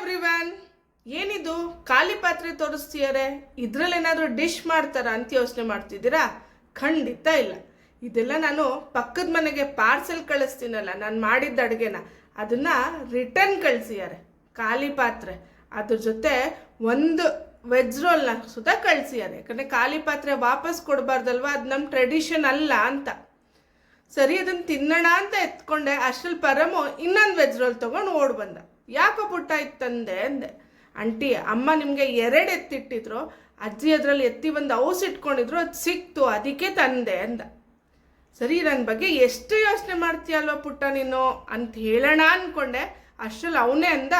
Everyone, ಏನಿದು ಖಾಲಿ ಪಾತ್ರೆ ತೋರಿಸ್ತೀಯಾರೆ? ಇದ್ರಲ್ಲೇನಾದರೂ ಡಿಶ್ ಮಾಡ್ತಾರ ಅಂತ ಯೋಚನೆ ಮಾಡ್ತಿದ್ದೀರಾ? ಖಂಡಿತ ಇಲ್ಲ. ಇದೆಲ್ಲ ನಾನು ಪಕ್ಕದ ಮನೆಗೆ ಪಾರ್ಸೆಲ್ ಕಳಿಸ್ತೀನಲ್ಲ, ನಾನು ಮಾಡಿದ್ದ ಅಡುಗೆನ ಅದನ್ನ ರಿಟರ್ನ್ ಕಳಿಸಿದ್ದಾರೆ. ಖಾಲಿ ಪಾತ್ರೆ ಅದ್ರ ಜೊತೆ ಒಂದು ವೆಜ್ ರೋಲ್ನ ಸುಧಾ ಕಳಿಸಿದ್ದಾರೆ. ಯಾಕಂದರೆ ಖಾಲಿ ಪಾತ್ರೆ ವಾಪಸ್ ಕೊಡಬಾರ್ದಲ್ವ, ಅದು ನಮ್ಮ ಟ್ರೆಡಿಷನ್ ಅಲ್ಲ ಅಂತ. ಸರಿ, ಅದನ್ನು ತಿನ್ನೋಣ ಅಂತ ಎತ್ಕೊಂಡೆ, ಅಷ್ಟ್ರಲ್ಲಿ ಪರಮು ಇನ್ನೊಂದು ವೆಜ್ ರೋಲ್ ತೊಗೊಂಡು ಓಡ್ ಬಂದ. ಯಾಕೋ ಪುಟ್ಟ ಇತ್ತಂದೆ ಅಂದೆ. ಆಂಟಿ, ಅಮ್ಮ ನಿಮಗೆ 2 ಎತ್ತಿಟ್ಟಿದ್ರು, ಅಜ್ಜಿ ಅದರಲ್ಲಿ ಎತ್ತಿ ಒಂದು ಔಸ್ ಇಟ್ಕೊಂಡಿದ್ರು, ಅದು ಸಿಕ್ತು, ಅದಕ್ಕೆ ತಂದೆ ಅಂದ. ಸರಿ, ನನ್ನ ಬಗ್ಗೆ ಎಷ್ಟು ಯೋಚನೆ ಮಾಡ್ತೀಯಲ್ವ ಪುಟ್ಟ ನೀನು ಅಂತ ಹೇಳೋಣ ಅಂದ್ಕೊಂಡೆ. ಅಷ್ಟರಲ್ಲಿ ಅವನೇ ಅಂದ,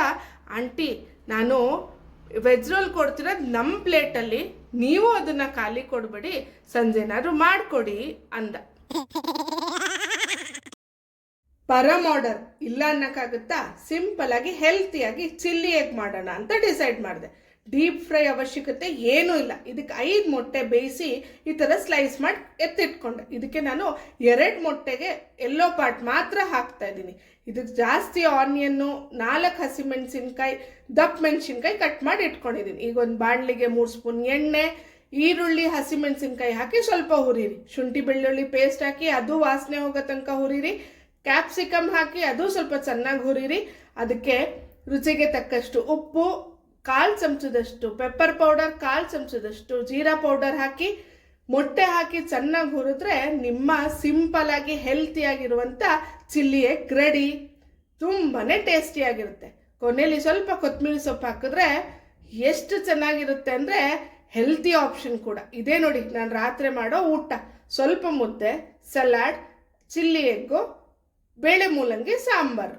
ಆಂಟಿ ನಾನು ವೆಜ್ ರೋಲ್ ಕೊಡ್ತಿರೋದು ನಮ್ಮ ಪ್ಲೇಟಲ್ಲಿ, ನೀವು ಅದನ್ನು ಖಾಲಿ ಕೊಡಬೇಡಿ, ಸಂಜೆನಾದ್ರು ಮಾಡಿಕೊಡಿ ಅಂದ. ಪರಮ್ ಆರ್ಡರ್ ಇಲ್ಲ ಅನ್ನೋಕ್ಕಾಗುತ್ತಾ? ಸಿಂಪಲ್ ಆಗಿ ಹೆಲ್ತಿಯಾಗಿ ಚಿಲ್ಲಿ ಎಗ್ ಮಾಡೋಣ ಅಂತ ಡಿಸೈಡ್ ಮಾಡಿದೆ. ಡೀಪ್ ಫ್ರೈ ಅವಶ್ಯಕತೆ ಏನೂ ಇಲ್ಲ. ಇದಕ್ಕೆ 5 ಮೊಟ್ಟೆ ಬೇಯಿಸಿ ಈ ಥರ ಸ್ಲೈಸ್ ಮಾಡಿ ಎತ್ತಿಟ್ಕೊಂಡೆ. ಇದಕ್ಕೆ ನಾನು 2 ಮೊಟ್ಟೆಗೆ ಎಲ್ಲೋ ಪಾರ್ಟ್ ಮಾತ್ರ ಹಾಕ್ತಾ ಇದ್ದೀನಿ. ಇದಕ್ಕೆ ಜಾಸ್ತಿ ಆನಿಯನ್ನು, 4 ಹಸಿಮೆಣಸಿನ್ಕಾಯಿ, ದಪ್ಪ ಮೆಣಸಿನ್ಕಾಯಿ ಕಟ್ ಮಾಡಿ ಇಟ್ಕೊಂಡಿದ್ದೀನಿ. ಈಗ ಒಂದು ಬಾಣಲಿಗೆ 3 ಸ್ಪೂನ್ ಎಣ್ಣೆ, ಈರುಳ್ಳಿ, ಹಸಿಮೆಣಸಿನ್ಕಾಯಿ ಹಾಕಿ ಸ್ವಲ್ಪ ಹುರಿರಿ. ಶುಂಠಿ ಬೆಳ್ಳುಳ್ಳಿ ಪೇಸ್ಟ್ ಹಾಕಿ ಅದು ವಾಸನೆ ಹೋಗೋ ತನಕ ಹುರಿರಿ. ಕ್ಯಾಪ್ಸಿಕಮ್ ಹಾಕಿ ಅದು ಸ್ವಲ್ಪ ಚೆನ್ನಾಗಿ ಹುರಿರಿ. ಅದಕ್ಕೆ ರುಚಿಗೆ ತಕ್ಕಷ್ಟು ಉಪ್ಪು, 1/4 ಚಮಚದಷ್ಟು ಪೆಪ್ಪರ್ ಪೌಡರ್, 1/4 ಚಮಚದಷ್ಟು ಜೀರಾ ಪೌಡರ್ ಹಾಕಿ ಮೊಟ್ಟೆ ಹಾಕಿ ಚೆನ್ನಾಗಿ ಹುರಿದ್ರೆ ನಿಮ್ಮ ಸಿಂಪಲ್ ಆಗಿ ಹೆಲ್ತಿಯಾಗಿರುವಂಥ ಚಿಲ್ಲಿ ಎಗ್ ರೆಡಿ. ತುಂಬಾ ಟೇಸ್ಟಿಯಾಗಿರುತ್ತೆ. ಕೊನೆಯಲ್ಲಿ ಸ್ವಲ್ಪ ಕೊತ್ತಂಬರಿ ಸೊಪ್ಪು ಹಾಕಿದ್ರೆ ಎಷ್ಟು ಚೆನ್ನಾಗಿರುತ್ತೆ ಅಂದರೆ ಹೆಲ್ತಿ ಆಪ್ಷನ್ ಕೂಡ. ಇದೇ ನೋಡಿ ನಾನು ರಾತ್ರಿ ಮಾಡೋ ಊಟ. ಸ್ವಲ್ಪ ಮುದ್ದೆ, ಸಲಾಡ್, ಚಿಲ್ಲಿ ಎಗ್ಗು, ಬೇಳೆ ಮೂಲಂಗಿ ಸಾಂಬಾರು.